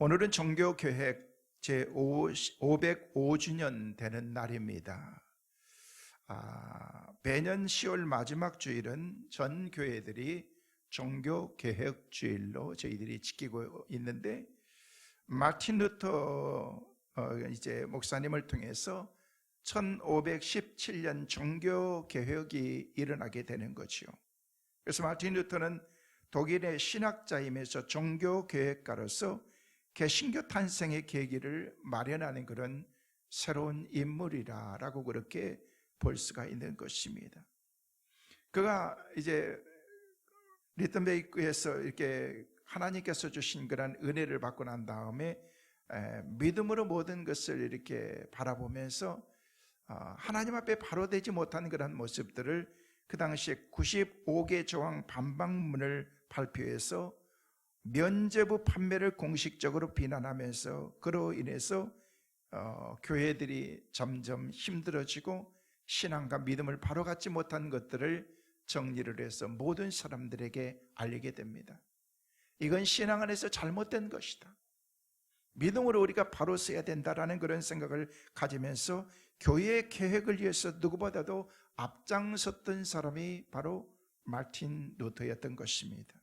오늘은 종교개혁 제505주년 되는 날입니다. 매년 10월 마지막 주일은 전 교회들이 종교개혁주일로 저희들이 지키고 있는데, 마틴 루터 목사님을 통해서 1517년 종교개혁이 일어나게 되는 거죠. 그래서 마틴 루터는 독일의 신학자이면서 종교개혁가로서 개신교 탄생의 계기를 마련하는 그런 새로운 인물이라고 그렇게 볼 수가 있는 것입니다. 그가 리턴베이크에서 이렇게 하나님께서 주신 그런 은혜를 받고 난 다음에 믿음으로 모든 것을 이렇게 바라보면서 하나님 앞에 바로 되지 못한 그런 모습들을 그 당시에 95개 조항 반박문을 발표해서 면죄부 판매를 공식적으로 비난하면서 그로 인해서 교회들이 점점 힘들어지고 신앙과 믿음을 바로 갖지 못한 것들을 정리를 해서 모든 사람들에게 알리게 됩니다. 이건 신앙 안에서 잘못된 것이다, 믿음으로 우리가 바로 서야 된다라는 그런 생각을 가지면서 교회의 계획을 위해서 누구보다도 앞장섰던 사람이 바로 마틴 루터였던 것입니다.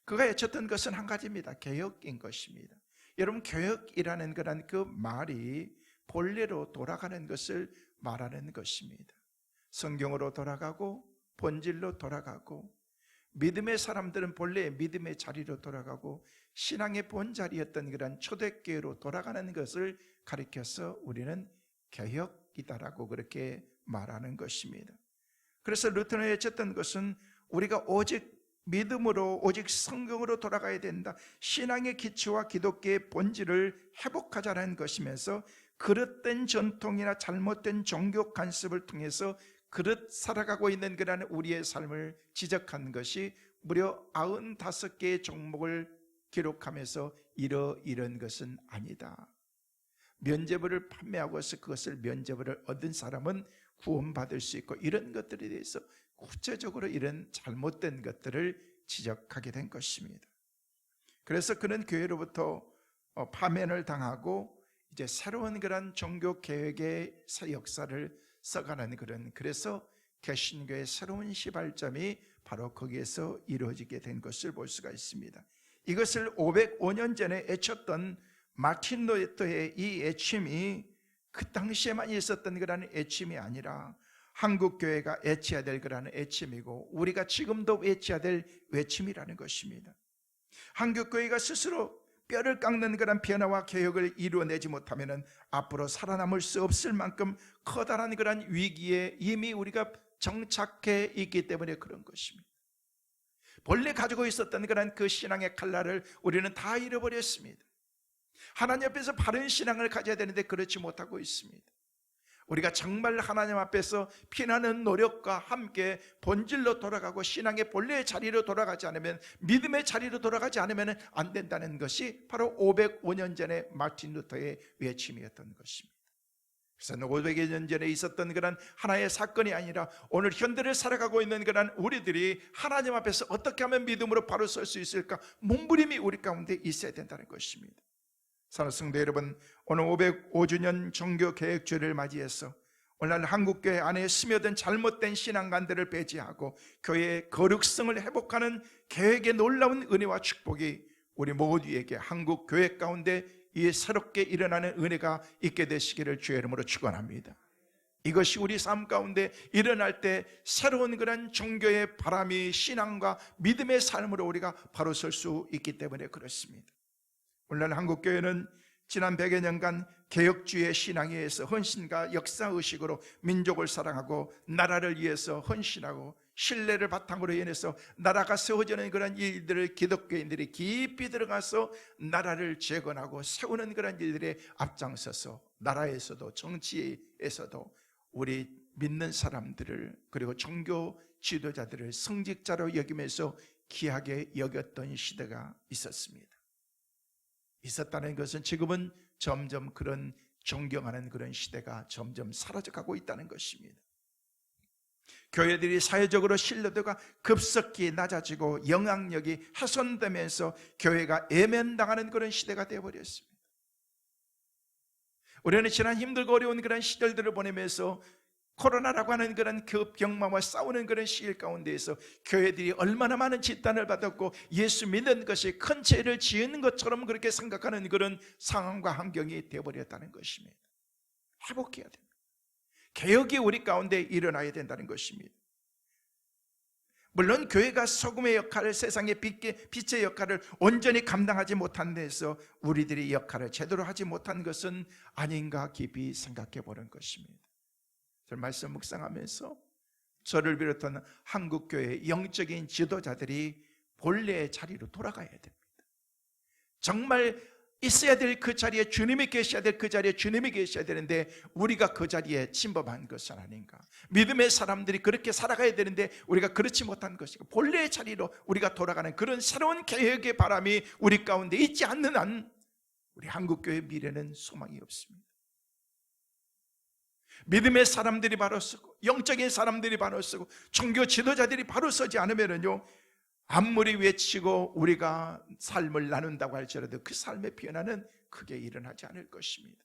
그가 외쳤던 것은 한 가지입니다. 개혁인 것입니다. 여러분, 개혁이라는 그런 그 말이 본래로 돌아가는 것을 말하는 것입니다. 성경으로 돌아가고 본질로 돌아가고, 믿음의 사람들은 본래 믿음의 자리로 돌아가고 신앙의 본자리였던 그런 초대교회로 돌아가는 것을 가리켜서 우리는 개혁이다라고 그렇게 말하는 것입니다. 그래서 루터는 외쳤던 것은 우리가 오직 믿음으로, 오직 성경으로 돌아가야 된다, 신앙의 기초와 기독교의 본질을 회복하자는 것이면서 그릇된 전통이나 잘못된 종교 관습을 통해서 그릇 살아가고 있는 그런 우리의 삶을 지적한 것이 무려 95개의 종목을 기록하면서 이런 것은 아니다, 면죄부를 판매하고서 그것을 면죄부를 얻은 사람은 구원받을 수 있고, 이런 것들에 대해서 구체적으로 이런 잘못된 것들을 지적하게 된 것입니다. 그래서 그는 교회로부터 파면을 당하고 이제 새로운 그런 종교 개혁의 역사를 써가는 그래서 개신교의 새로운 시발점이 바로 거기에서 이루어지게 된 것을 볼 수가 있습니다. 이것을 505년 전에 외쳤던 마틴 루터의 이 외침이 그 당시에만 있었던 그런 외침이 아니라 한국교회가 외쳐야 될 그런 외침이고, 우리가 지금도 외쳐야 될 외침이라는 것입니다. 한국교회가 스스로 뼈를 깎는 그런 변화와 개혁을 이루어내지 못하면 앞으로 살아남을 수 없을 만큼 커다란 그런 위기에 이미 우리가 정착해 있기 때문에 그런 것입니다. 본래 가지고 있었던 그런 그 신앙의 칼날을 우리는 다 잃어버렸습니다. 하나님 앞에서 바른 신앙을 가져야 되는데 그렇지 못하고 있습니다. 우리가 정말 하나님 앞에서 피나는 노력과 함께 본질로 돌아가고 신앙의 본래의 자리로 돌아가지 않으면, 믿음의 자리로 돌아가지 않으면 안 된다는 것이 바로 505년 전에 마틴 루터의 외침이었던 것입니다. 그래서 500년 전에 있었던 그런 하나의 사건이 아니라 오늘 현대를 살아가고 있는 그런 우리들이 하나님 앞에서 어떻게 하면 믿음으로 바로 설 수 있을까, 몸부림이 우리 가운데 있어야 된다는 것입니다. 사랑하는 성도 여러분, 오늘 505주년 종교개혁주의를 맞이해서 오늘날 한국교회 안에 스며든 잘못된 신앙관들을 배제하고 교회의 거룩성을 회복하는 계획의 놀라운 은혜와 축복이 우리 모두에게 한국교회 가운데 이 새롭게 일어나는 은혜가 있게 되시기를 주의 이름으로 축원합니다. 이것이 우리 삶 가운데 일어날 때 새로운 그런 종교의 바람이 신앙과 믿음의 삶으로 우리가 바로 설 수 있기 때문에 그렇습니다. 오늘날 한국교회는 지난 100여 년간 개혁주의 신앙에 의해서 헌신과 역사의식으로 민족을 사랑하고 나라를 위해서 헌신하고 신뢰를 바탕으로 인해서 나라가 세워지는 그런 일들을 기독교인들이 깊이 들어가서 나라를 재건하고 세우는 그런 일들에 앞장서서 나라에서도 정치에서도 우리 믿는 사람들을, 그리고 종교 지도자들을 성직자로 여기면서 귀하게 여겼던 시대가 있었다는 것은 지금은 점점 그런 존경하는 그런 시대가 점점 사라져가고 있다는 것입니다. 교회들이 사회적으로 신뢰도가 급속히 낮아지고 영향력이 훼손되면서 교회가 외면당하는 그런 시대가 되어버렸습니다. 우리는 지난 힘들고 어려운 그런 시절들을 보내면서 코로나라고 하는 그런 그 병마와 싸우는 그런 시일 가운데에서 교회들이 얼마나 많은 진단을 받았고 예수 믿는 것이 큰 죄를 지은 것처럼 그렇게 생각하는 그런 상황과 환경이 되어버렸다는 것입니다. 회복해야 됩니다. 개혁이 우리 가운데 일어나야 된다는 것입니다. 물론 교회가 소금의 역할을, 세상의 빛의 역할을 온전히 감당하지 못한 데서 우리들이 역할을 제대로 하지 못한 것은 아닌가 깊이 생각해 보는 것입니다. 저는 말씀 묵상하면서 저를 비롯한 한국교회의 영적인 지도자들이 본래의 자리로 돌아가야 됩니다. 정말 있어야 될 그 자리에 주님이 계셔야 될 그 자리에 주님이 계셔야 되는데 우리가 그 자리에 침범한 것은 아닌가. 믿음의 사람들이 그렇게 살아가야 되는데 우리가 그렇지 못한 것이고, 본래의 자리로 우리가 돌아가는 그런 새로운 개혁의 바람이 우리 가운데 있지 않는 한 우리 한국교회의 미래는 소망이 없습니다. 믿음의 사람들이 바로 서고 영적인 사람들이 바로 서고 종교 지도자들이 바로 서지 않으면요, 아무리 외치고 우리가 삶을 나눈다고 할지라도 그 삶의 변화는 크게 일어나지 않을 것입니다.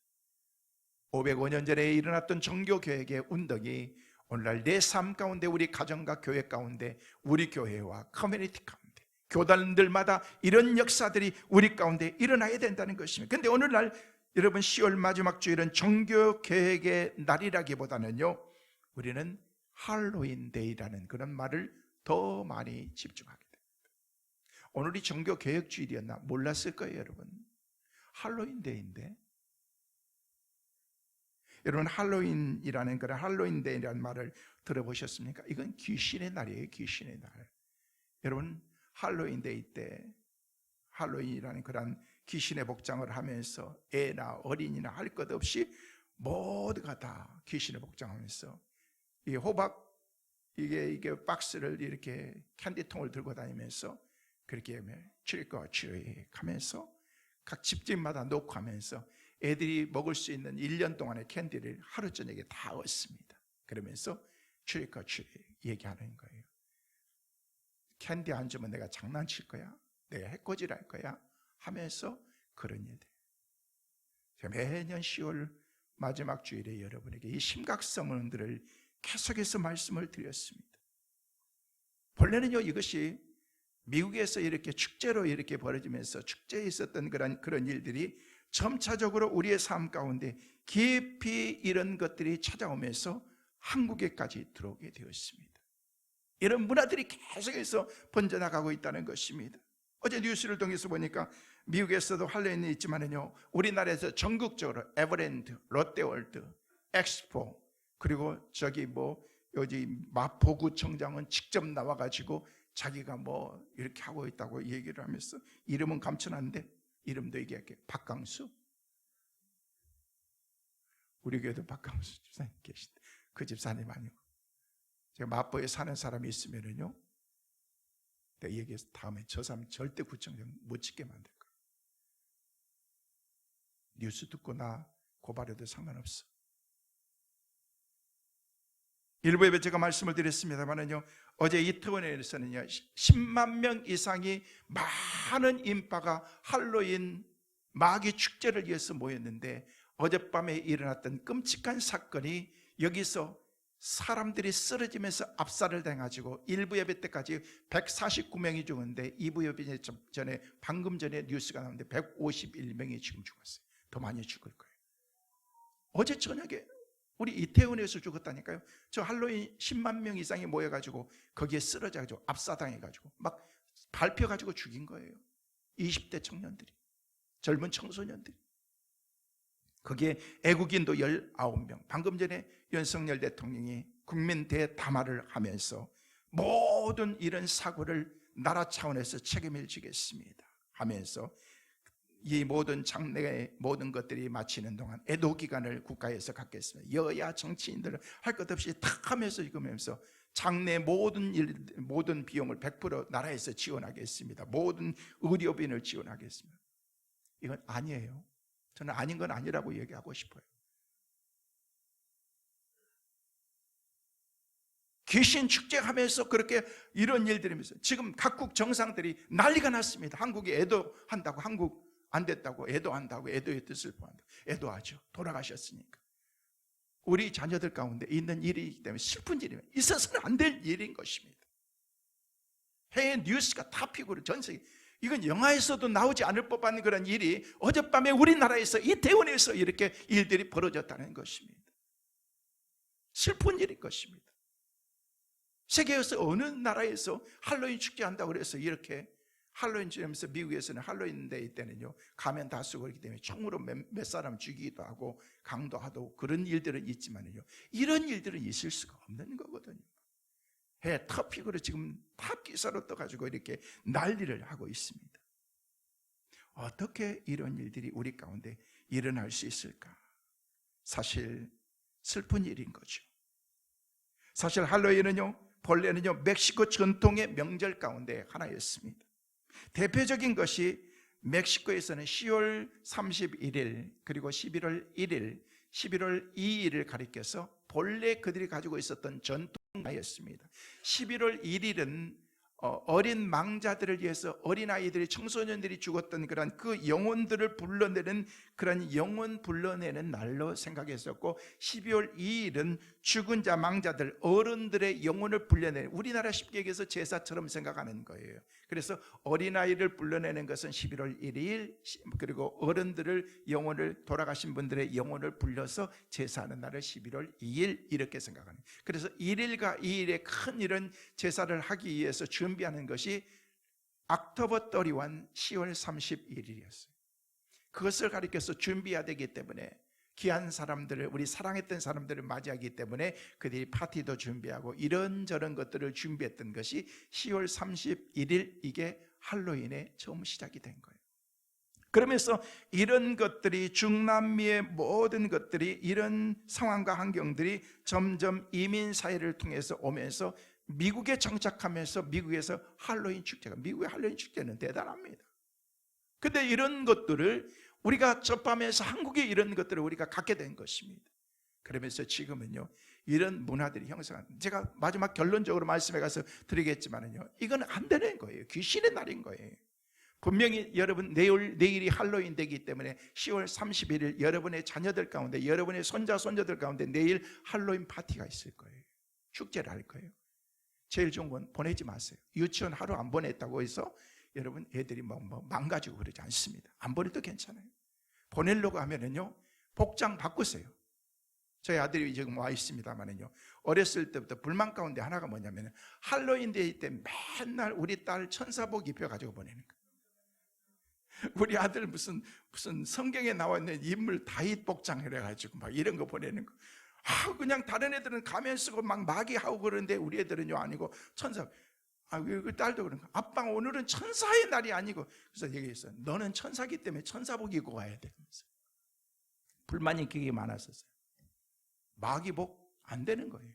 505년 전에 일어났던 종교개혁의 운동이 오늘날 내 삶 가운데, 우리 가정과 교회 가운데, 우리 교회와 커뮤니티 가운데, 교단들마다 이런 역사들이 우리 가운데 일어나야 된다는 것입니다. 그런데 오늘날 여러분 10월 마지막 주일은 종교개혁의 날이라기보다는요, 우리는 할로윈 데이라는 그런 말을 더 많이 집중하게 됩니다. 오늘이 종교개혁 주일이었나 몰랐을 거예요. 여러분, 할로윈 데이인데, 여러분 할로윈이라는 그런 할로윈 데이라는 말을 들어보셨습니까? 이건 귀신의 날이에요. 귀신의 날. 여러분 할로윈 데이 때 할로윈이라는 그런 귀신의 복장을 하면서 애나 어린이나 할 것 없이 모두가 다 귀신의 복장하면서 이 호박 이게 박스를 이렇게 캔디통을 들고 다니면서 그렇게 트릭과 트릭 하면서 각 집집마다 놓고 하면서 애들이 먹을 수 있는 1년 동안의 캔디를 하루 저녁에 다 얻습니다. 그러면서 트릭과 트릭 얘기하는 거예요. 캔디 안 주면 내가 장난칠 거야, 내가 해코지할 거야 하면서 그런 일들. 매년 10월 마지막 주일에 여러분에게 이 심각성들을 계속해서 말씀을 드렸습니다. 본래는요, 이것이 미국에서 이렇게 축제로 이렇게 벌어지면서 축제에 있었던 그런 일들이 점차적으로 우리의 삶 가운데 깊이 이런 것들이 찾아오면서 한국에까지 들어오게 되었습니다. 이런 문화들이 계속해서 번져나가고 있다는 것입니다. 어제 뉴스를 통해서 보니까 미국에서도 할로윈이 있지만은요, 우리나라에서 전국적으로 에버랜드, 롯데월드, 엑스포, 그리고 여기 마포구청장은 직접 나와가지고 자기가 이렇게 하고 있다고 얘기를 하면서, 이름은 감춰놨는데 이름도 얘기할게요. 박강수. 우리 교회도 박강수 집사님 계신데 그 집사님 아니고, 제가 마포에 사는 사람이 있으면은요, 내가 얘기해서 다음에 저 사람 절대 구청장 못 찍게 만들 거예요. 뉴스 듣고 나 고발해도 상관없어. 일부 예배 제가 말씀을 드렸습니다만은요, 어제 이태원에서는요 10만 명 이상이 많은 인파가 할로윈 마귀 축제를 위해서 모였는데, 어젯밤에 일어났던 끔찍한 사건이 여기서 사람들이 쓰러지면서 압살을 당해가지고 1부 예배 때까지 149명이 죽었는데 2부 예배 전에 방금 전에 뉴스가 나왔는데 151명이 지금 죽었어요. 더 많이 죽을 거예요. 어제 저녁에 우리 이태원에서 죽었다니까요. 저 할로윈 10만 명 이상이 모여가지고 거기에 쓰러져가지고 압사당해가지고 막 밟혀가지고 죽인 거예요. 20대 청년들이, 젊은 청소년들이. 거기에 애국인도 19명. 방금 전에 윤석열 대통령이 국민 대담화를 하면서 모든 이런 사고를 나라 차원에서 책임을 지겠습니다 하면서 이 모든 장래의 모든 것들이 마치는 동안 애도 기간을 국가에서 갖겠습니다. 여야 정치인들은 할 것 없이 탁 하면서 이거면서 장래 모든 비용을 100% 나라에서 지원하겠습니다. 모든 의료비를 지원하겠습니다. 이건 아니에요. 저는 아닌 건 아니라고 얘기하고 싶어요. 귀신 축제하면서 그렇게 이런 일들이면서 지금 각국 정상들이 난리가 났습니다. 한국이 애도한다고, 한국 안 됐다고 애도한다고, 애도의 뜻을 보한다고. 애도하죠. 돌아가셨으니까. 우리 자녀들 가운데 있는 일이기 때문에 슬픈 일이면 있어서는 안 될 일인 것입니다. 해외 뉴스가 다 피고로 전 세계, 이건 영화에서도 나오지 않을 법한 그런 일이 어젯밤에 우리나라에서 이태원에서 이렇게 일들이 벌어졌다는 것입니다. 슬픈 일일 것입니다. 세계에서 어느 나라에서 할로윈 축제한다고 그래서 이렇게 할로윈 지내면서, 미국에서는 할로윈 데이 때는요 가면 다 쓰고 그렇기 때문에 총으로 몇 사람 죽이기도 하고 강도하고 그런 일들은 있지만요, 이런 일들은 있을 수가 없는 거거든요. 해 터픽으로 지금 다 기사로 떠가지고 이렇게 난리를 하고 있습니다. 어떻게 이런 일들이 우리 가운데 일어날 수 있을까? 사실 슬픈 일인 거죠. 사실 할로윈은요, 본래는요 멕시코 전통의 명절 가운데 하나였습니다. 대표적인 것이 멕시코에서는 10월 31일 그리고 11월 1일, 11월 2일을 가리켜서 본래 그들이 가지고 있었던 전통이었습니다. 11월 1일은 어린 망자들을 위해서 어린아이들이, 청소년들이 죽었던 그런 그 영혼들을 불러내는, 그런 영혼 불러내는 날로 생각했었고, 12월 2일은 죽은 자, 망자들, 어른들의 영혼을 불러내는, 우리나라 쉽게 얘기해서 제사처럼 생각하는 거예요. 그래서 어린아이를 불러내는 것은 11월 1일, 그리고 어른들을, 영혼을, 돌아가신 분들의 영혼을 불러서 제사하는 날을 11월 2일 이렇게 생각하는 거예요. 그래서 1일과 2일의 큰 이런 제사를 하기 위해서 준비하는 것이 옥토버 31, 10월 31일이었어요. 그것을 가리켜서 준비해야 되기 때문에, 귀한 사람들을, 우리 사랑했던 사람들을 맞이하기 때문에 그들이 파티도 준비하고 이런저런 것들을 준비했던 것이 10월 31일, 이게 할로윈의 처음 시작이 된 거예요. 그러면서 이런 것들이, 중남미의 모든 것들이, 이런 상황과 환경들이 점점 이민 사회를 통해서 오면서 미국에 정착하면서, 미국에서 할로윈 축제가, 미국의 할로윈 축제는 대단합니다. 근데 이런 것들을 우리가 접하면서 한국의 이런 것들을 우리가 갖게 된 것입니다. 그러면서 지금은요 이런 문화들이 형성한, 제가 마지막 결론적으로 말씀해 가서 드리겠지만은요, 이건 안 되는 거예요. 귀신의 날인 거예요. 분명히 여러분, 내일이 할로윈 되기 때문에 10월 31일 여러분의 자녀들 가운데, 여러분의 손자 손녀들 가운데 내일 할로윈 파티가 있을 거예요. 축제를 할 거예요. 제일 좋은 건 보내지 마세요. 유치원 하루 안 보냈다고 해서 여러분 애들이 망가지고 그러지 않습니다. 안 보내도 괜찮아요. 보내려고 하면은요 복장 바꾸세요. 저희 아들이 지금 와 있습니다만은요, 어렸을 때부터 불만 가운데 하나가 뭐냐면, 할로윈 데이 때 맨날 우리 딸 천사복 입혀가지고 보내는 거예요. 우리 아들 무슨 성경에 나와 있는 인물 다윗 복장 해가지고 막 이런 거 보내는 거. 그냥 다른 애들은 가면 쓰고 막 마귀하고 그러는데 우리 애들은요 아니고 천사. 그 딸도 그런 거. 아빠 오늘은 천사의 날이 아니고. 그래서 얘기했어요. 너는 천사기 때문에 천사복 입고 와야 돼. 불만이 되게 많았었어요. 마귀복 안 되는 거예요.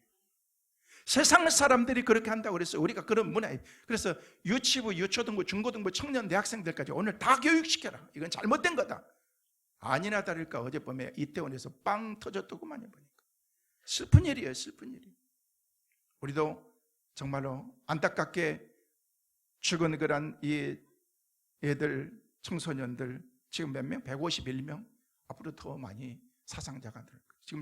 세상 사람들이 그렇게 한다고 그랬어요. 우리가 그런 문화에. 그래서 유치부, 유초등부, 중고등부, 청년, 대학생들까지 오늘 다 교육시켜라. 이건 잘못된 거다. 아니나 다를까 어젯밤에 이태원에서 빵 터졌더구만요. 보니까 슬픈 일이에요. 슬픈 일이. 우리도 정말로 안타깝게 죽은 그런 이 애들, 청소년들 지금 몇 명? 151명? 앞으로 더 많이 사상자가 될 거예요. 지금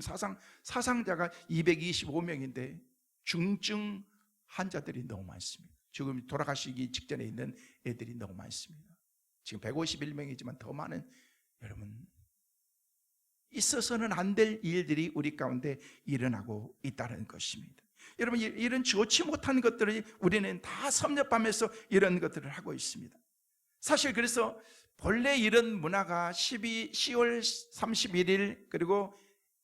사상자가 225명인데 중증 환자들이 너무 많습니다. 지금 돌아가시기 직전에 있는 애들이 너무 많습니다. 지금 151명이지만 더 많은, 여러분, 있어서는 안 될 일들이 우리 가운데 일어나고 있다는 것입니다. 여러분, 이런 좋지 못한 것들을 우리는 다 섭렵하면서 이런 것들을 하고 있습니다. 사실 그래서 본래 이런 문화가 10월 31일 그리고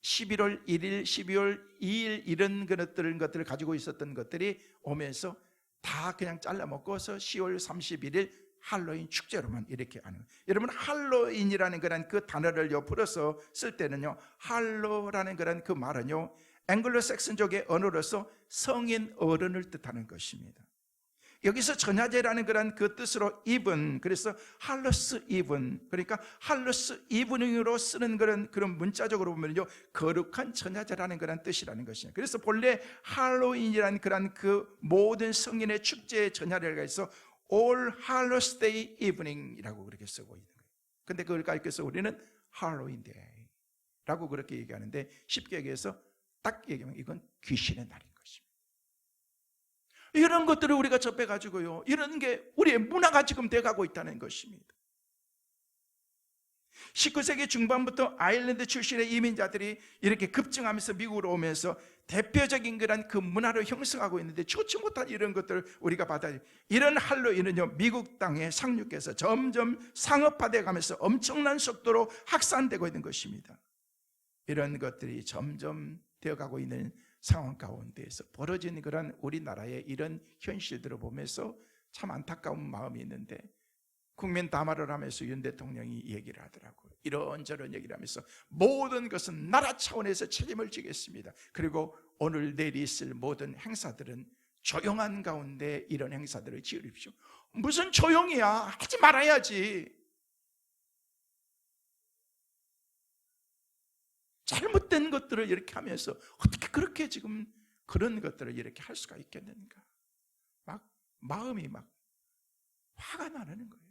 11월 1일, 12월 2일 이런 것들을 가지고 있었던 것들이 오면서 다 그냥 잘라 먹고서 10월 31일 할로윈 축제로만 이렇게 하는 거예요. 여러분, 할로윈이라는 그런 그 단어를 풀어서 쓸 때는요, 할로라는 그런 그 말은요, 앵글로색슨족의 언어로서 성인 어른을 뜻하는 것입니다. 여기서 전야제라는 그런 그 뜻으로 이븐, 그래서 할로스 이븐, 그러니까 할로스 이브닝으로 쓰는 그런 문자적으로 보면요, 거룩한 전야제라는 그런 뜻이라는 것이에요. 그래서 본래 할로윈이라는 그런 그 모든 성인의 축제의 전야제가 있어 All Hallows Day Evening이라고 그렇게 쓰고 있는 거예요. 근데 그걸 가르쳐서 우리는 할로윈 데이라고 그렇게 얘기하는데, 쉽게 얘기해서 딱 얘기하면 이건 귀신의 날인 것입니다. 이런 것들을 우리가 접해가지고요, 이런 게 우리의 문화가 지금 돼가고 있다는 것입니다. 19세기 중반부터 아일랜드 출신의 이민자들이 이렇게 급증하면서 미국으로 오면서 대표적인 그런 그 문화를 형성하고 있는데, 좋지 못한 이런 것들을 우리가 받아들여, 이런 할로윈은요, 미국 땅에 상륙해서 점점 상업화되어 가면서 엄청난 속도로 확산되고 있는 것입니다. 이런 것들이 점점 되어가고 있는 상황 가운데에서 벌어진 그런 우리나라의 이런 현실들을 보면서 참 안타까운 마음이 있는데, 국민 담화를 하면서 윤 대통령이 얘기를 하더라고요. 이런저런 얘기를 하면서 모든 것은 나라 차원에서 책임을 지겠습니다. 그리고 오늘 내일 있을 모든 행사들은 조용한 가운데 이런 행사들을 지으십시오. 무슨 조용이야, 하지 말아야지. 잘못된 것들을 이렇게 하면서 어떻게 그렇게 지금 그런 것들을 이렇게 할 수가 있겠는가. 막 마음이 막 화가 나는 거예요.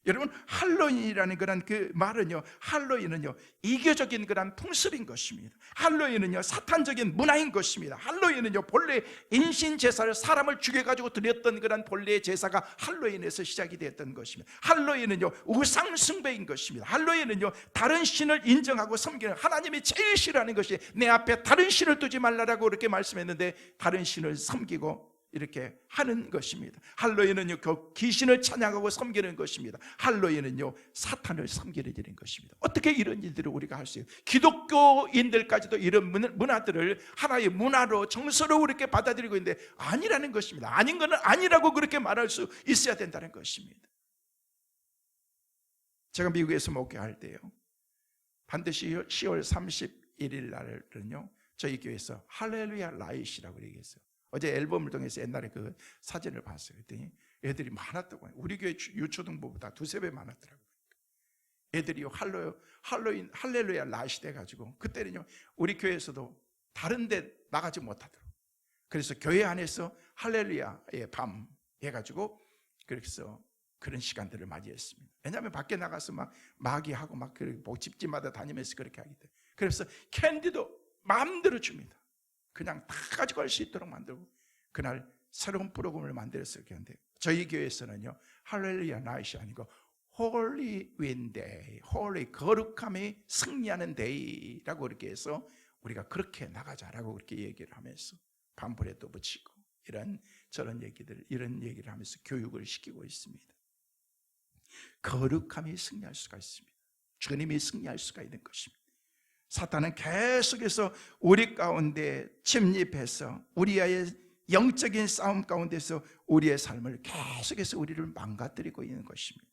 여러분, 할로윈이라는 그런 그 말은요, 할로윈은요 이교적인 그런 풍습인 것입니다. 할로윈은요 사탄적인 문화인 것입니다. 할로윈은요 본래 인신 제사를 사람을 죽여가지고 드렸던 그런 본래의 제사가 할로윈에서 시작이 되었던 것입니다. 할로윈은요 우상 숭배인 것입니다. 할로윈은요 다른 신을 인정하고 섬기는, 하나님이 제일 싫어하는 것이 내 앞에 다른 신을 두지 말라라고 그렇게 말씀했는데, 다른 신을 섬기고 이렇게 하는 것입니다. 할로윈은요 그 귀신을 찬양하고 섬기는 것입니다. 할로윈은요 사탄을 섬기는 일인 것입니다. 어떻게 이런 일들을 우리가 할 수 있어요? 기독교인들까지도 이런 문화들을 하나의 문화로 정서로 이렇게 받아들이고 있는데 아니라는 것입니다. 아닌 것은 아니라고 그렇게 말할 수 있어야 된다는 것입니다. 제가 미국에서 목회할 때요, 반드시 10월 31일 날은요 저희 교회에서 할렐루야 라이시라고 얘기했어요. 어제 앨범을 통해서 옛날에 그 사진을 봤어요. 그랬더니 애들이 많았다고. 우리 교회 유초등부보다 2-3배 많았더라고요. 애들이 할로윈 할렐루야 라이시 돼가지고, 그때는요 우리 교회에서도 다른 데 나가지 못하더라고요. 그래서 교회 안에서 할렐루야의 밤 해가지고 그래서 그런 시간들을 맞이했습니다. 왜냐하면 밖에 나가서 막 마귀하고 막 뭐 집집마다 다니면서 그렇게 하기 때문에. 그래서 캔디도 마음대로 줍니다. 그냥 다 가지고 갈 수 있도록 만들고, 그날 새로운 프로그램을 만들어서 이렇게 하는데, 저희 교회에서는요 할렐루야 나이시 아니고 홀리 윈 데이, 홀리 거룩함이 승리하는 데이라고 이렇게 해서 우리가 그렇게 나가자라고 그렇게 얘기를 하면서 반불에도 붙이고 이런 저런 얘기들, 이런 얘기를 하면서 교육을 시키고 있습니다. 거룩함이 승리할 수가 있습니다. 주님이 승리할 수가 있는 것입니다. 사탄은 계속해서 우리 가운데 침입해서 우리의 영적인 싸움 가운데서 우리의 삶을 계속해서 우리를 망가뜨리고 있는 것입니다.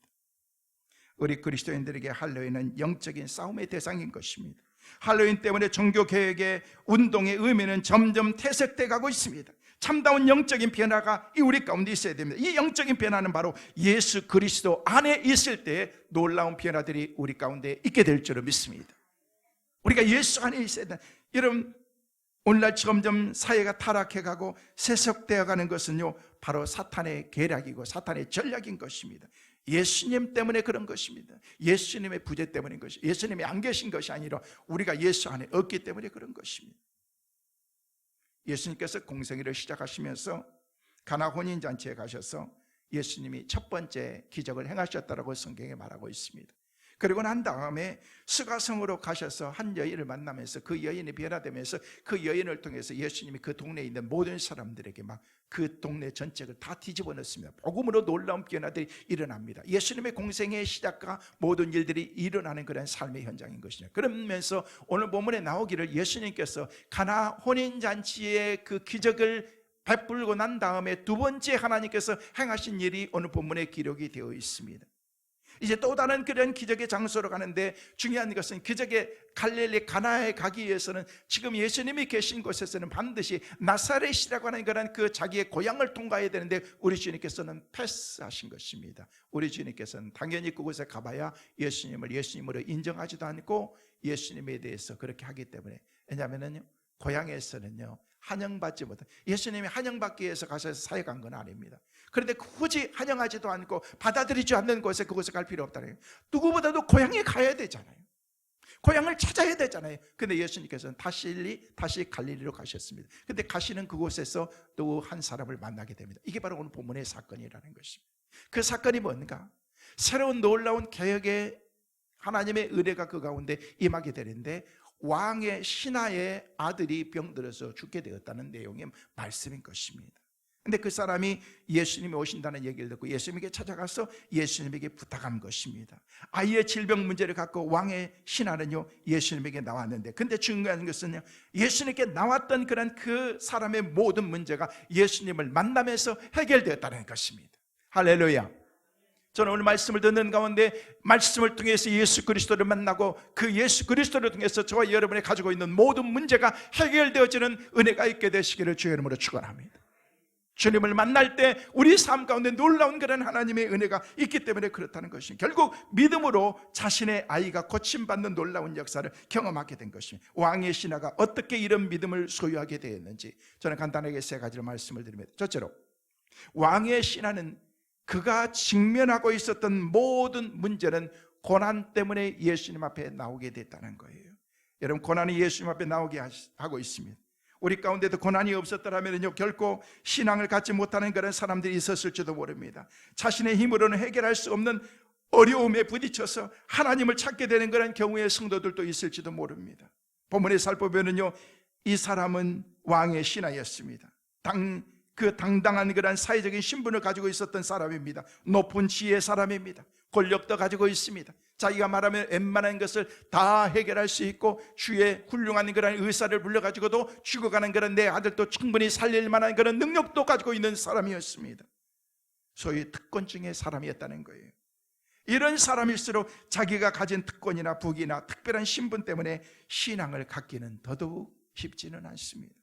우리 그리스도인들에게 할로윈은 영적인 싸움의 대상인 것입니다. 할로윈 때문에 종교개혁의 운동의 의미는 점점 퇴색돼 가고 있습니다. 참다운 영적인 변화가 우리 가운데 있어야 됩니다. 이 영적인 변화는 바로 예수 그리스도 안에 있을 때 놀라운 변화들이 우리 가운데 있게 될 줄을 믿습니다. 우리가 예수 안에 있어야 된다. 여러분, 오늘날 점점 사회가 타락해가고 세속되어 가는 것은요 바로 사탄의 계략이고 사탄의 전략인 것입니다. 예수님 때문에 그런 것입니다. 예수님의 부재 때문인 것이, 예수님이 안 계신 것이 아니라 우리가 예수 안에 없기 때문에 그런 것입니다. 예수님께서 공생애를 시작하시면서 가나 혼인잔치에 가셔서 예수님이 첫 번째 기적을 행하셨다라고 성경에 말하고 있습니다. 그리고 난 다음에 스가성으로 가셔서 한 여인을 만나면서 그 여인이 변화되면서 그 여인을 통해서 예수님이 그 동네에 있는 모든 사람들에게 막 그 동네 전체를 다 뒤집어 놓습니다. 복음으로 놀라운 변화들이 일어납니다. 예수님의 공생의 시작과 모든 일들이 일어나는 그런 삶의 현장인 것이죠. 그러면서 오늘 본문에 나오기를 예수님께서 가나 혼인잔치의 그 기적을 베풀고 난 다음에 두 번째 하나님께서 행하신 일이 오늘 본문에 기록이 되어 있습니다. 이제 또 다른 그런 기적의 장소로 가는데, 중요한 것은 기적의 갈릴리 가나에 가기 위해서는 지금 예수님이 계신 곳에서는 반드시 나사렛이라고 하는 그런 그 자기의 고향을 통과해야 되는데, 우리 주님께서는 패스하신 것입니다. 우리 주님께서는 당연히 그곳에 가봐야 예수님을 예수님으로 인정하지도 않고 예수님에 대해서 그렇게 하기 때문에, 왜냐하면 고향에서는요 환영받지 못한, 예수님이 환영받기 위해서 가셔서 사역한 건 아닙니다. 그런데 굳이 환영하지도 않고 받아들이지 않는 곳에 그곳에 갈 필요 없다는 거예요. 누구보다도 고향에 가야 되잖아요. 고향을 찾아야 되잖아요. 근데 예수님께서는 다시 갈릴리로 가셨습니다. 근데 가시는 그곳에서 또 한 사람을 만나게 됩니다. 이게 바로 오늘 본문의 사건이라는 것입니다. 그 사건이 뭔가? 새로운 놀라운 개혁의 하나님의 은혜가 그 가운데 임하게 되는데, 왕의 신하의 아들이 병들어서 죽게 되었다는 내용의 말씀인 것입니다. 근데 그 사람이 예수님이 오신다는 얘기를 듣고 예수님에게 찾아가서 예수님에게 부탁한 것입니다. 아이의 질병 문제를 갖고 왕의 신하는요 예수님에게 나왔는데, 근데 중요한 것은요, 예수님께 나왔던 그런 그 사람의 모든 문제가 예수님을 만나면서 해결되었다는 것입니다. 할렐루야. 저는 오늘 말씀을 듣는 가운데 말씀을 통해서 예수 그리스도를 만나고 그 예수 그리스도를 통해서 저와 여러분이 가지고 있는 모든 문제가 해결되어지는 은혜가 있게 되시기를 주의 이름으로 축원합니다. 주님을 만날 때 우리 삶 가운데 놀라운 그런 하나님의 은혜가 있기 때문에 그렇다는 것입니다. 결국 믿음으로 자신의 아이가 고침받는 놀라운 역사를 경험하게 된 것입니다. 왕의 신하가 어떻게 이런 믿음을 소유하게 되었는지 저는 간단하게 세 가지를 말씀을 드립니다. 첫째로, 왕의 신하는 그가 직면하고 있었던 모든 문제는 고난 때문에 예수님 앞에 나오게 됐다는 거예요. 여러분, 고난이 예수님 앞에 나오게 하고 있습니다. 우리 가운데도 고난이 없었더라면요 결코 신앙을 갖지 못하는 그런 사람들이 있었을지도 모릅니다. 자신의 힘으로는 해결할 수 없는 어려움에 부딪혀서 하나님을 찾게 되는 그런 경우의 성도들도 있을지도 모릅니다. 본문에 살펴보면요, 이 사람은 왕의 신하였습니다. 그 당당한 그런 사회적인 신분을 가지고 있었던 사람입니다. 높은 지혜의 사람입니다. 권력도 가지고 있습니다. 자기가 말하면 웬만한 것을 다 해결할 수 있고, 주의 훌륭한 그런 의사를 불러가지고도 죽어가는 그런 내 아들도 충분히 살릴 만한 그런 능력도 가지고 있는 사람이었습니다. 소위 특권층의 사람이었다는 거예요. 이런 사람일수록 자기가 가진 특권이나 부귀나 특별한 신분 때문에 신앙을 갖기는 더더욱 쉽지는 않습니다.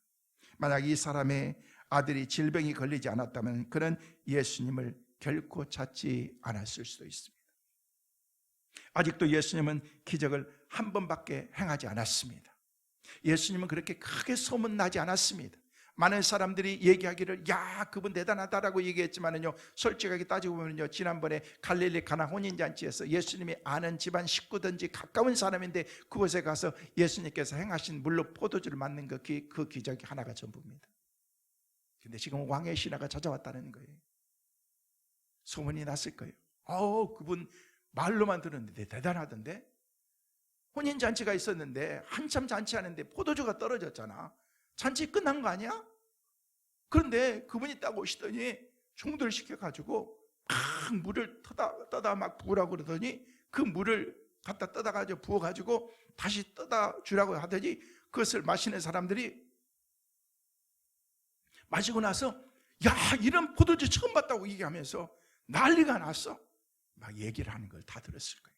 만약 이 사람의 아들이 질병이 걸리지 않았다면 그는 예수님을 결코 찾지 않았을 수도 있습니다. 아직도 예수님은 기적을 한 번밖에 행하지 않았습니다. 예수님은 그렇게 크게 소문나지 않았습니다. 많은 사람들이 얘기하기를 야 그분 대단하다라고 얘기했지만은요, 솔직하게 따지고 보면요, 지난번에 갈릴리 가나 혼인잔치에서 예수님이 아는 집안 식구든지 가까운 사람인데 그곳에 가서 예수님께서 행하신 물로 포도주를 맞는 그 기적이 하나가 전부입니다. 근데 지금 왕의 신하가 찾아왔다는 거예요. 소문이 났을 거예요. 그분 말로만 들었는데 대단하던데, 혼인잔치가 있었는데 한참 잔치하는데 포도주가 떨어졌잖아. 잔치 끝난 거 아니야? 그런데 그분이 딱 오시더니 종들 시켜가지고 막 물을 떠다 막 부으라고 그러더니 그 물을 갖다 떠다가지고 부어가지고 다시 떠다 주라고 하더니 그것을 마시는 사람들이 마시고 나서 야 이런 포도주 처음 봤다고 얘기하면서 난리가 났어. 막 얘기를 하는 걸 다 들었을 거예요.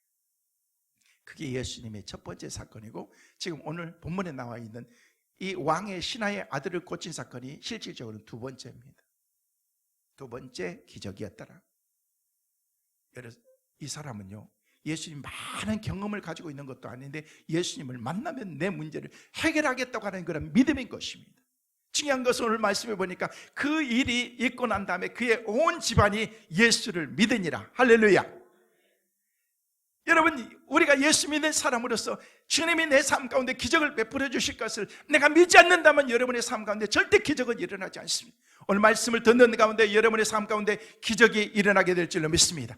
그게 예수님의 첫 번째 사건이고, 지금 오늘 본문에 나와 있는 이 왕의 신하의 아들을 고친 사건이 실질적으로 두 번째입니다. 두 번째 기적이었더라. 이 사람은요, 예수님 많은 경험을 가지고 있는 것도 아닌데 예수님을 만나면 내 문제를 해결하겠다고 하는 그런 믿음인 것입니다. 중요한 것은 오늘 말씀해 보니까 그 일이 있고 난 다음에 그의 온 집안이 예수를 믿으니라. 할렐루야. 여러분, 우리가 예수 믿는 사람으로서 주님이 내 삶 가운데 기적을 베풀어 주실 것을 내가 믿지 않는다면 여러분의 삶 가운데 절대 기적은 일어나지 않습니다. 오늘 말씀을 듣는 가운데 여러분의 삶 가운데 기적이 일어나게 될 줄로 믿습니다.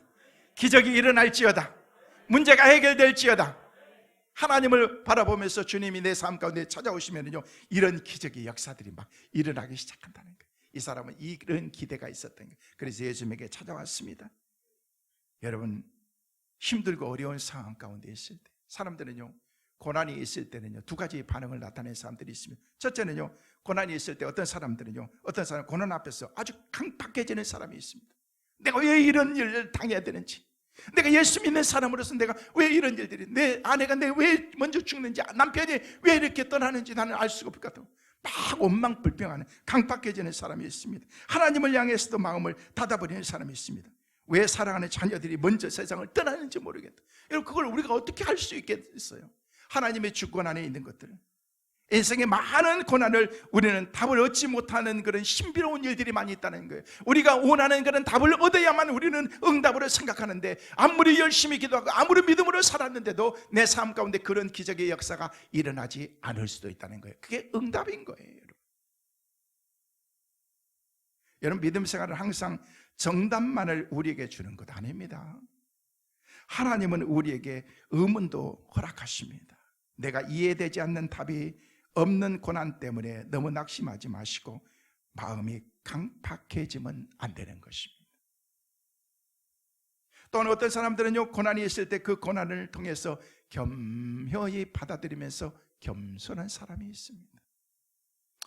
기적이 일어날지어다. 문제가 해결될지어다. 하나님을 바라보면서 주님이 내 삶 가운데 찾아오시면요, 이런 기적의 역사들이 막 일어나기 시작한다는 거예요. 이 사람은 이런 기대가 있었던 거예요. 그래서 예수님에게 찾아왔습니다. 여러분, 힘들고 어려운 상황 가운데 있을 때 사람들은요, 고난이 있을 때는요 두 가지 반응을 나타내는 사람들이 있습니다. 첫째는요, 고난이 있을 때 어떤 사람은 고난 앞에서 아주 강팍해지는 사람이 있습니다. 내가 왜 이런 일을 당해야 되는지, 내가 예수 믿는 사람으로서 내가 왜 이런 일들이, 내 아내가 내 왜 먼저 죽는지, 남편이 왜 이렇게 떠나는지 나는 알 수가 없을 것 같아요. 막 원망불평하는, 강팍해지는 사람이 있습니다. 하나님을 향해서도 마음을 닫아버리는 사람이 있습니다. 왜 사랑하는 자녀들이 먼저 세상을 떠나는지 모르겠다. 여러분, 그걸 우리가 어떻게 할 수 있겠어요? 하나님의 주권 안에 있는 것들은, 인생의 많은 고난을 우리는 답을 얻지 못하는 그런 신비로운 일들이 많이 있다는 거예요. 우리가 원하는 그런 답을 얻어야만 우리는 응답으로 생각하는데, 아무리 열심히 기도하고 아무리 믿음으로 살았는데도 내 삶 가운데 그런 기적의 역사가 일어나지 않을 수도 있다는 거예요. 그게 응답인 거예요. 여러분, 믿음 생활은 항상 정답만을 우리에게 주는 것 아닙니다. 하나님은 우리에게 의문도 허락하십니다. 내가 이해되지 않는 답이 없는 고난 때문에 너무 낙심하지 마시고 마음이 강팍해지면 안 되는 것입니다. 또한 어떤 사람들은요, 고난이 있을 때 그 고난을 통해서 겸허히 받아들이면서 겸손한 사람이 있습니다.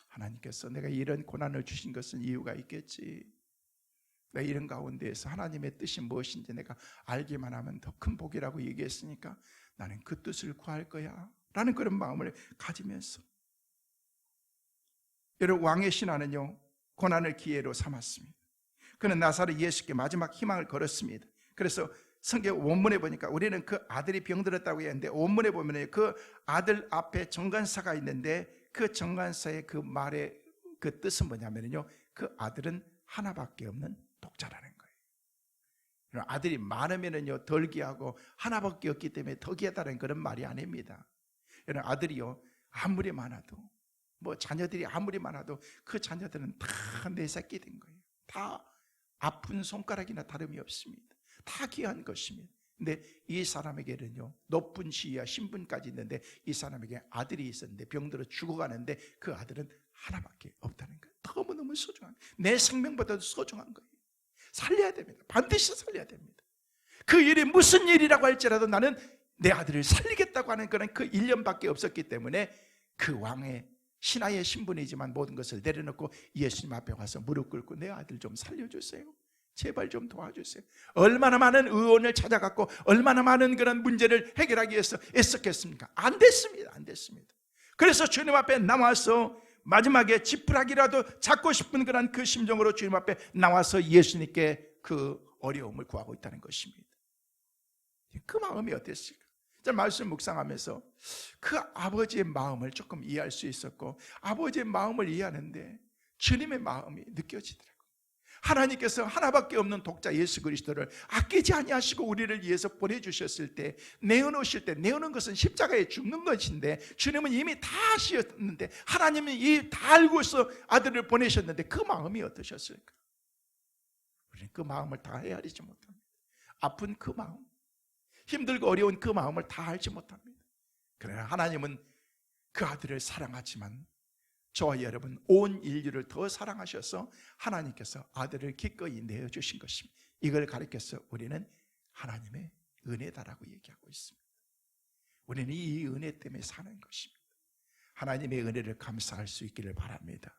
하나님께서 내가 이런 고난을 주신 것은 이유가 있겠지, 내가 이런 가운데에서 하나님의 뜻이 무엇인지 내가 알기만 하면 더 큰 복이라고 얘기했으니까 나는 그 뜻을 구할 거야 라는 그런 마음을 가지면서, 여러분, 왕의 신하는요, 고난을 기회로 삼았습니다. 그는 나사렛 예수께 마지막 희망을 걸었습니다. 그래서 성경 원문에 보니까, 우리는 그 아들이 병들었다고 했는데 원문에 보면 그 아들 앞에 정관사가 있는데, 그 정관사의 그 말의 그 뜻은 뭐냐면요, 그 아들은 하나밖에 없는 독자라는 거예요. 아들이 많으면요 덜 귀하고, 하나밖에 없기 때문에 더 귀하다는 그런 말이 아닙니다. 여러분, 아들이요 아무리 많아도, 자녀들이 아무리 많아도 그 자녀들은 다 내 새끼 된 거예요. 다 아픈 손가락이나 다름이 없습니다. 다 귀한 것입니다. 근데 이 사람에게는요 높은 지위와 신분까지 있는데, 이 사람에게 아들이 있었는데 병들어 죽어가는데 그 아들은 하나밖에 없다는 거예요. 너무너무 소중한, 내 생명보다도 소중한 거예요. 살려야 됩니다. 반드시 살려야 됩니다. 그 일이 무슨 일이라고 할지라도 나는 내 아들을 살리겠다고 하는 그런 그 일념밖에 없었기 때문에, 그 왕의 신하의 신분이지만 모든 것을 내려놓고 예수님 앞에 와서 무릎 꿇고 내 아들 좀 살려주세요, 제발 좀 도와주세요. 얼마나 많은 의원을 찾아갔고 얼마나 많은 그런 문제를 해결하기 위해서 애썼겠습니까? 안 됐습니다. 안 됐습니다. 그래서 주님 앞에 나와서 마지막에 지푸라기라도 잡고 싶은 그런 그 심정으로 주님 앞에 나와서 예수님께 그 어려움을 구하고 있다는 것입니다. 그 마음이 어땠을까? 말씀 묵상하면서 그 아버지의 마음을 조금 이해할 수 있었고, 아버지의 마음을 이해하는데 주님의 마음이 느껴지더라고요. 하나님께서 하나밖에 없는 독자 예수 그리스도를 아끼지 아니하시고 우리를 위해서 보내주셨을 때, 내어놓으실 때, 내어놓은 것은 십자가에 죽는 것인데, 주님은 이미 다 하셨는데, 하나님은 이 다 알고서 아들을 보내셨는데 그 마음이 어떠셨을까? 우리는 그 마음을 다 헤아리지 못합니다. 아픈 그 마음, 힘들고 어려운 그 마음을 다 알지 못합니다. 그러나 하나님은 그 아들을 사랑하지만 저와 여러분 온 인류를 더 사랑하셔서 하나님께서 아들을 기꺼이 내어주신 것입니다. 이걸 가리켜서 우리는 하나님의 은혜다라고 얘기하고 있습니다. 우리는 이 은혜 때문에 사는 것입니다. 하나님의 은혜를 감사할 수 있기를 바랍니다.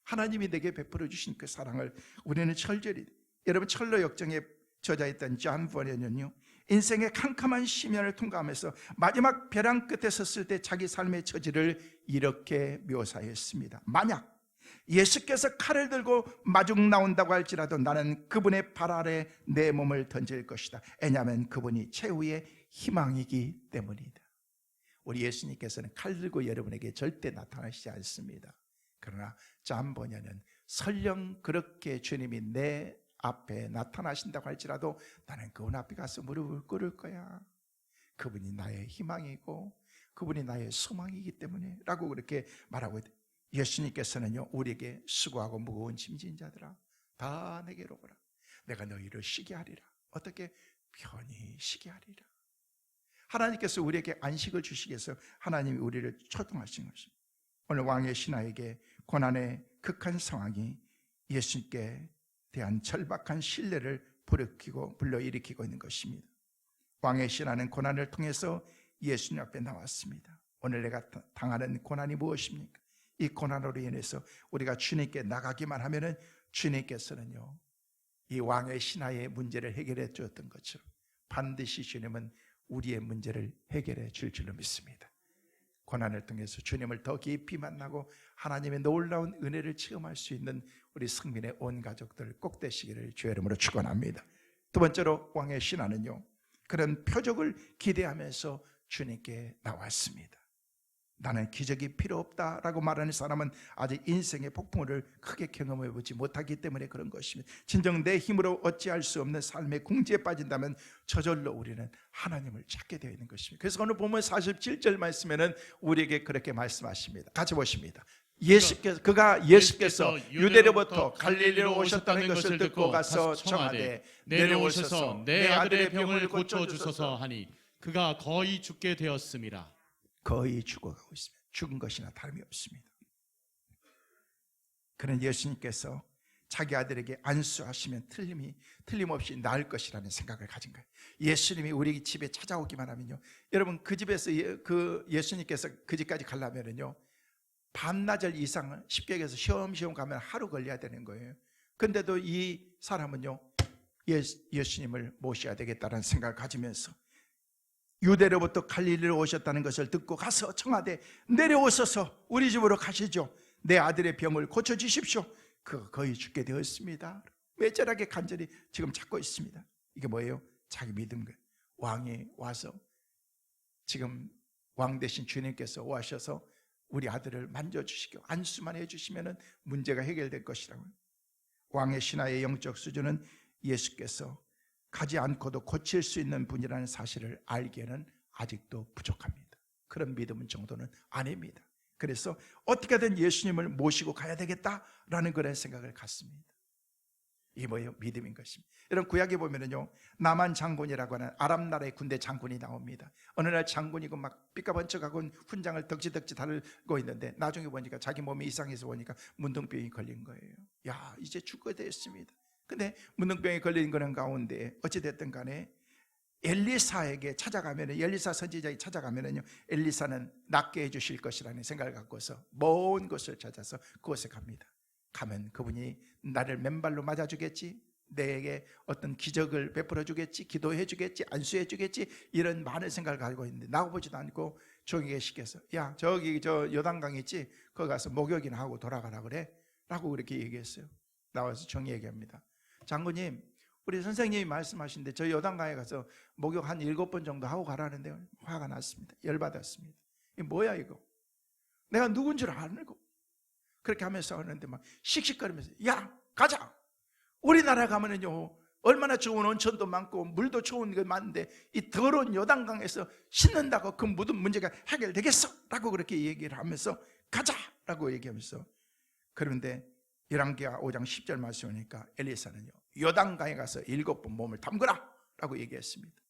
하나님이 내게 베풀어 주신 그 사랑을 우리는 철저히, 여러분, 철로 역정에 저자였던 존 버년은요, 인생의 캄캄한 시련을 통과하면서 마지막 벼랑 끝에 섰을 때 자기 삶의 처지를 이렇게 묘사했습니다. 만약 예수께서 칼을 들고 마중 나온다고 할지라도 나는 그분의 발 아래 내 몸을 던질 것이다. 왜냐하면 그분이 최후의 희망이기 때문이다. 우리 예수님께서는 칼 들고 여러분에게 절대 나타나시지 않습니다. 그러나 존 버년은 설령 그렇게 주님이 내 앞에 나타나신다고 할지라도 나는 그분 앞에 가서 무릎을 꿇을 거야. 그분이 나의 희망이고 그분이 나의 소망이기 때문에 라고 그렇게 말하고 있다. 예수님께서는요 우리에게 수고하고 무거운 짐진 자들아 다 내게로 오라. 내가 너희를 쉬게 하리라. 어떻게? 편히 쉬게 하리라. 하나님께서 우리에게 안식을 주시기 위해서 하나님이 우리를 초청하신 것입니다. 오늘 왕의 신하에게 고난의 극한 상황이 예수님께 대한 절박한 신뢰를 불러일으키고 있는 것입니다. 왕의 신하는 고난을 통해서 예수님 앞에 나왔습니다. 오늘 내가 당하는 고난이 무엇입니까? 이 고난으로 인해서 우리가 주님께 나가기만 하면은 주님께서는요 이 왕의 신하의 문제를 해결해 주었던 것처럼 반드시 주님은 우리의 문제를 해결해 줄 줄로 믿습니다. 고난을 통해서 주님을 더 깊이 만나고 하나님의 놀라운 은혜를 체험할 수 있는 우리 승민의 온 가족들 꼭 되시기를 주의 이름으로 축원합니다. 두 번째로 왕의 신하는요, 그런 표적을 기대하면서 주님께 나왔습니다. 나는 기적이 필요 없다라고 말하는 사람은 아직 인생의 폭풍을 크게 경험해 보지 못하기 때문에 그런 것입니다. 진정 내 힘으로 어찌할 수 없는 삶의 궁지에 빠진다면 저절로 우리는 하나님을 찾게 되어 있는 것입니다. 그래서 오늘 보면 47절 말씀에는 우리에게 그렇게 말씀하십니다. 같이 보십니다. 그가 예수께서 유대로부터 갈릴리로 오셨다는 것을 듣고 가서 청하되 내려오셔서 내 아들의 병을 고쳐주소서 하니 그가 거의 죽게 되었음이라. 거의 죽어가고 있습니다. 죽은 것이나 다름이 없습니다. 그는 예수님께서 자기 아들에게 안수하시면 틀림없이 나을 것이라는 생각을 가진 거예요. 예수님이 우리 집에 찾아오기만 하면요, 여러분 그 집에서 그 예수님께서 그 집까지 가려면요 반나절 이상을 쉽게 얘기해서 쉬엄쉬엄 가면 하루 걸려야 되는 거예요. 근데도 이 사람은요 예수님을 모셔야 되겠다는 생각을 가지면서 유대로부터 갈릴리로 오셨다는 것을 듣고 가서 청하되 내려오셔서 우리 집으로 가시죠. 내 아들의 병을 고쳐주십시오. 그가 거의 죽게 되었습니다. 매절하게 간절히 지금 찾고 있습니다. 이게 뭐예요? 자기 믿음. 왕이 와서 지금 왕 대신 주님께서 오셔서 우리 아들을 만져주시고 안수만 해주시면 문제가 해결될 것이라고요. 왕의 신하의 영적 수준은 예수께서 가지 않고도 고칠 수 있는 분이라는 사실을 알기에는 아직도 부족합니다. 그런 믿음 정도는 아닙니다. 그래서 어떻게든 예수님을 모시고 가야 되겠다라는 그런 생각을 갖습니다. 이게 뭐예요? 믿음인 것입니다. 여러분 구약에 보면은요 나만 장군이라고 하는 아람 나라의 군대 장군이 나옵니다. 어느 날 장군이 막 삐까번쩍하고 훈장을 덕지덕지 달고 있는데 나중에 보니까 자기 몸이 이상해서 보니까 문둥병이 걸린 거예요. 야, 이제 죽게 됐습니다. 근데 문둥병에 걸린 거는 가운데 어찌됐든 간에 엘리사에게 찾아가면은, 엘리사 선지자에게 찾아가면은요 엘리사는 낫게 해주실 것이라는 생각을 갖고서 먼 곳을 찾아서 그곳에 갑니다. 가면 그분이 나를 맨발로 맞아주겠지, 내게 어떤 기적을 베풀어 주겠지, 기도해 주겠지, 안수해 주겠지, 이런 많은 생각을 가지고 있는데 나와보지도 않고 종에게 시켜서 야 저기 저 요단강 있지, 거기 가서 목욕이나 하고 돌아가라 그래 라고 그렇게 얘기했어요. 나와서 종이 얘기합니다. 장군님, 우리 선생님이 말씀하신데 저 요단강에 가서 목욕 한 7번 정도 하고 가라는데 화가 났습니다. 열받았습니다. 이게 뭐야 이거, 내가 누군 줄 알고. 그렇게 하면서 하는데 막 씩씩거리면서 야 가자, 우리나라 가면은요 얼마나 좋은 온천도 많고 물도 좋은 게 많은데 이 더러운 요단강에서 씻는다고 그 모든 문제가 해결되겠어? 라고 그렇게 얘기를 하면서 가자라고 얘기하면서, 그런데 열왕기하 5장 10절 말씀이니까 엘리사는요 요단강에 가서 7번 몸을 담그라 라고 얘기했습니다.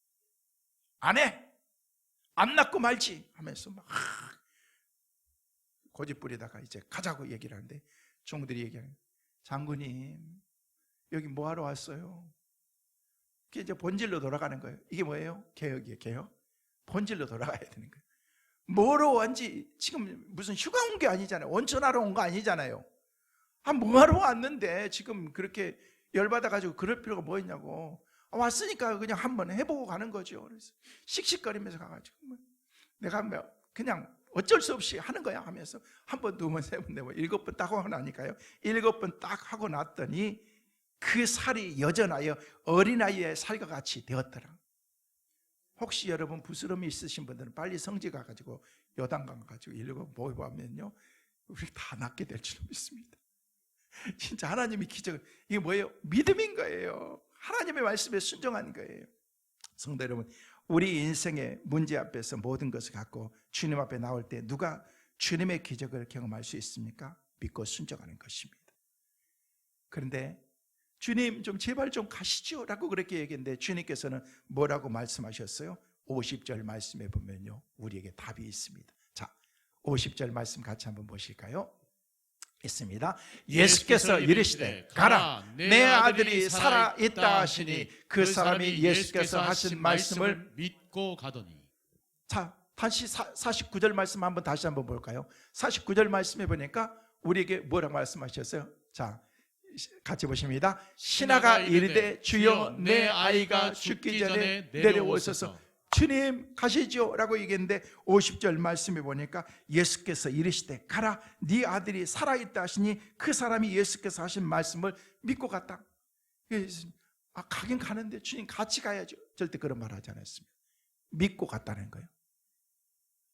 안 해, 안 낫고 말지 하면서 막 고집 부리다가 이제 가자고 얘기를 하는데 종들이 얘기하는, 장군님 여기 뭐하러 왔어요? 그게 이제 본질로 돌아가는 거예요. 이게 뭐예요? 개혁이에요. 개혁. 본질로 돌아가야 되는 거예요. 뭐로 왔는지, 지금 무슨 휴가 온 게 아니잖아요. 온천하러 온 거 아니잖아요. 뭐하러 왔는데 지금 그렇게 열받아가지고 그럴 필요가 뭐 있냐고. 왔으니까 그냥 한번 해보고 가는 거죠. 그래서 씩씩거리면서 가가지고 내가 그냥 어쩔 수 없이 하는 거야 하면서 한 번, 두 번, 세 번, 네 번, 7번 딱 하고 나니까요 7번 딱 하고 났더니 그 살이 여전하여 어린아이의 살과 같이 되었더라. 혹시 여러분 부스럼이 있으신 분들은 빨리 성지 가가지고 요단강 가지고 7번 모여보면요 우리 다 낫게 될 줄 믿습니다. 진짜 하나님의 기적을, 이게 뭐예요? 믿음인 거예요. 하나님의 말씀에 순종한 거예요. 성도 여러분, 우리 인생의 문제 앞에서 모든 것을 갖고 주님 앞에 나올 때 누가 주님의 기적을 경험할 수 있습니까? 믿고 순종하는 것입니다. 그런데 주님 좀 제발 좀 가시죠 라고 그렇게 얘기했는데 주님께서는 뭐라고 말씀하셨어요? 50절 말씀에 보면요 우리에게 답이 있습니다. 자, 50절 말씀 같이 한번 보실까요? 있습니다. 예수께서 이르시되 가라, 내 아들이 살아있다 하시니 그 사람이 예수께서 하신 말씀을 믿고 가더니. 자, 다시 49절 말씀 다시 한번 볼까요? 49절 말씀에 보니까 우리에게 뭐라고 말씀하셨어요? 자, 같이 보십니다. 신하가 이르되 주여 내 아이가 죽기 전에 내려오소서. 주님 가시죠 라고 얘기했는데 50절 말씀에 보니까 예수께서 이르시되 가라 네 아들이 살아있다 하시니 그 사람이 예수께서 하신 말씀을 믿고 갔다. 가긴 가는데 주님 같이 가야죠. 절대 그런 말 하지 않았습니다. 믿고 갔다는 거예요.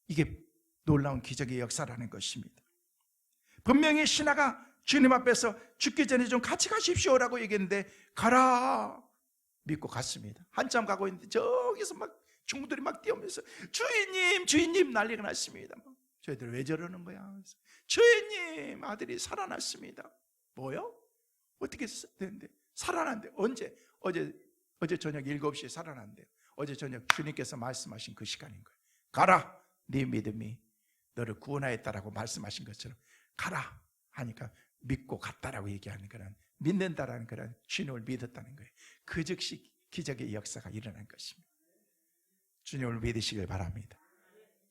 이게 놀라운 기적의 역사라는 것입니다. 분명히 신하가 주님 앞에서 죽기 전에 좀 같이 가십시오라고 얘기했는데 가라 믿고 갔습니다. 한참 가고 있는데 저기서 막 중들이 막 뛰어오면서 주인님 주인님 난리가 났습니다. 저희들 왜 저러는 거야? 주인님 아들이 살아났습니다. 뭐요? 어떻게 됐는데? 살아났는데 언제? 어제 저녁 7시에 살아났는데요. 어제 저녁 주님께서 말씀하신 그 시간인 거예요. 가라 네 믿음이 너를 구원하였다라고 말씀하신 것처럼 가라 하니까 믿고 갔다라고 얘기하는 거는 믿는다라는 그런 주님을 믿었다는 거예요. 그 즉시 기적의 역사가 일어난 것입니다. 주님을 믿으시길 바랍니다.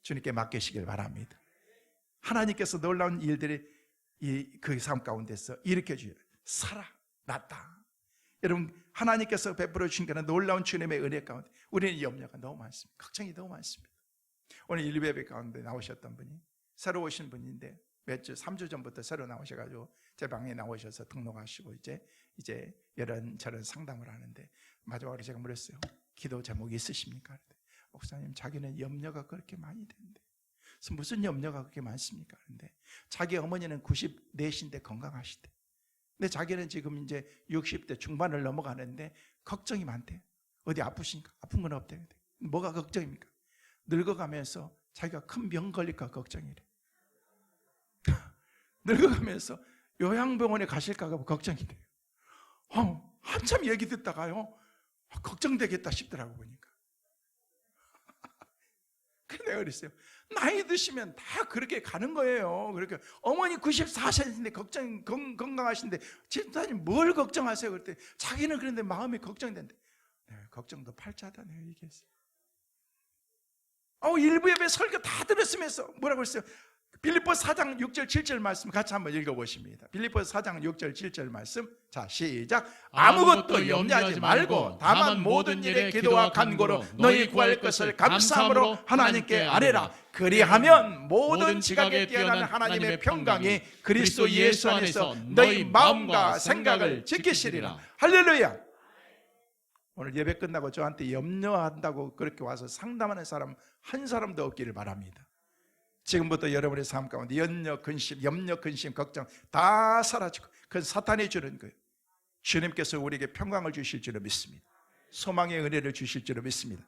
주님께 맡기시길 바랍니다. 하나님께서 놀라운 일들이 그 삶 가운데서 일으켜주셔요. 살아났다. 여러분 하나님께서 베풀어 주신 그런 놀라운 주님의 은혜 가운데 우리는 염려가 너무 많습니다. 걱정이 너무 많습니다. 오늘 일베베 가운데 나오셨던 분이 새로 오신 분인데 몇 주, 3주 전부터 새로 나오셔가지고 제 방에 나오셔서 등록하시고 이제 이런저런 상담을 하는데 마지막으로 제가 물었어요. 기도 제목이 있으십니까? 목사님 자기는 염려가 그렇게 많이 되는데 그래서 무슨 염려가 그렇게 많습니까? 그런데 자기 어머니는 94신데 건강하시대. 근데 자기는 지금 이제 60대 중반을 넘어가는데 걱정이 많대. 어디 아프신가? 아픈 건 없대. 뭐가 걱정입니까? 늙어가면서 자기가 큰 병 걸릴까 걱정이래. 늙어가면서 요양병원에 가실까 봐 걱정이 돼요. 한참 얘기 듣다가요 걱정되겠다 싶더라고 보니까. 그래 내가 그랬어요. 나이 드시면 다 그렇게 가는 거예요. 그러니까 어머니 94세인데 건강하신데 집사님 뭘 걱정하세요? 그랬더니 자기는 그런데 마음이 걱정된대. 걱정도 팔자다 내가 얘기했어요. 일부 예배 설교 다 들었으면서 뭐라고 했어요? 빌립보서 4장 6절 7절 말씀 같이 한번 읽어보십니다. 빌립보서 4장 6절 7절 말씀. 자 시작. 아무것도 염려하지 말고 다만 모든 일에 기도와 간구로 너희 구할 것을 감사함으로 하나님께 아뢰라. 그리하면 모든 지각에 뛰어난 하나님의 평강이 그리스도 예수 안에서 너희 마음과 생각을 지키시리라. 할렐루야. 오늘 예배 끝나고 저한테 염려한다고 그렇게 와서 상담하는 사람 한 사람도 없기를 바랍니다. 지금부터 여러분의 삶 가운데 염려, 근심, 걱정 다 사라지고 그건 사탄이 주는 거예요. 주님께서 우리에게 평강을 주실 줄로 믿습니다. 소망의 은혜를 주실 줄로 믿습니다.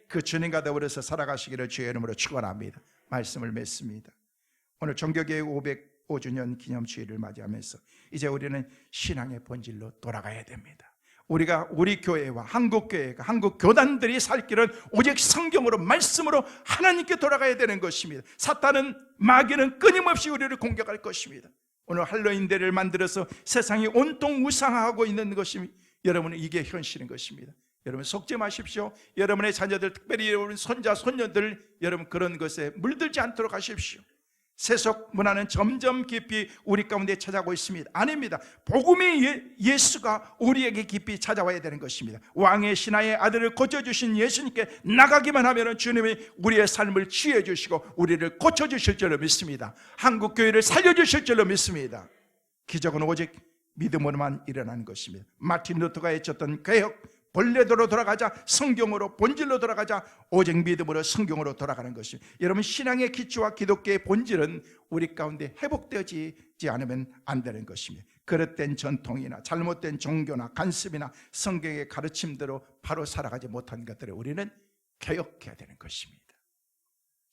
그 주님과 더불어서 살아가시기를 주의 이름으로 축원합니다. 말씀을 맺습니다. 오늘 종교개혁 505주년 기념주일을 맞이하면서 이제 우리는 신앙의 본질로 돌아가야 됩니다. 우리 교회와 한국교회가 한국 교단들이 살 길은 오직 성경으로 말씀으로 하나님께 돌아가야 되는 것입니다. 사탄은 마귀는 끊임없이 우리를 공격할 것입니다. 오늘 할로윈데이를 만들어서 세상이 온통 우상화하고 있는 것이 여러분은 이게 현실인 것입니다. 여러분 속지 마십시오. 여러분의 자녀들 특별히 여러분 손자 손녀들 여러분 그런 것에 물들지 않도록 하십시오. 세속 문화는 점점 깊이 우리 가운데 찾아오고 있습니다. 아닙니다. 복음의 예수가 우리에게 깊이 찾아와야 되는 것입니다. 왕의 신하의 아들을 고쳐주신 예수님께 나가기만 하면 주님이 우리의 삶을 치유해 주시고 우리를 고쳐주실 줄로 믿습니다. 한국교회를 살려주실 줄로 믿습니다. 기적은 오직 믿음으로만 일어나는 것입니다. 마틴 루터가 외쳤던 개혁 본래대로 돌아가자, 성경으로 본질로 돌아가자, 오직 믿음으로 성경으로 돌아가는 것입니다. 여러분 신앙의 기초와 기독교의 본질은 우리 가운데 회복되지 않으면 안 되는 것입니다. 그릇된 전통이나 잘못된 종교나 간습이나 성경의 가르침대로 바로 살아가지 못한 것들을 우리는 개혁해야 되는 것입니다.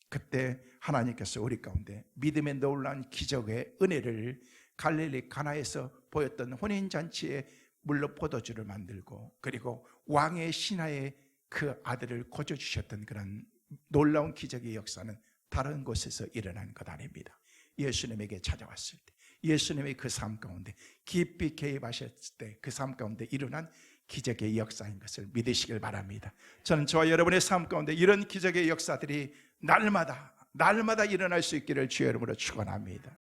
그때 하나님께서 우리 가운데 믿음의 놀라운 기적의 은혜를 갈릴리 가나에서 보였던 혼인잔치에 물로 포도주를 만들고 그리고 왕의 신하의 그 아들을 고쳐주셨던 그런 놀라운 기적의 역사는 다른 곳에서 일어난 것 아닙니다. 예수님에게 찾아왔을 때 예수님의 그 삶 가운데 깊이 개입하셨을 때 그 삶 가운데 일어난 기적의 역사인 것을 믿으시길 바랍니다. 저는 저와 여러분의 삶 가운데 이런 기적의 역사들이 날마다 일어날 수 있기를 주의 이름으로 축원합니다.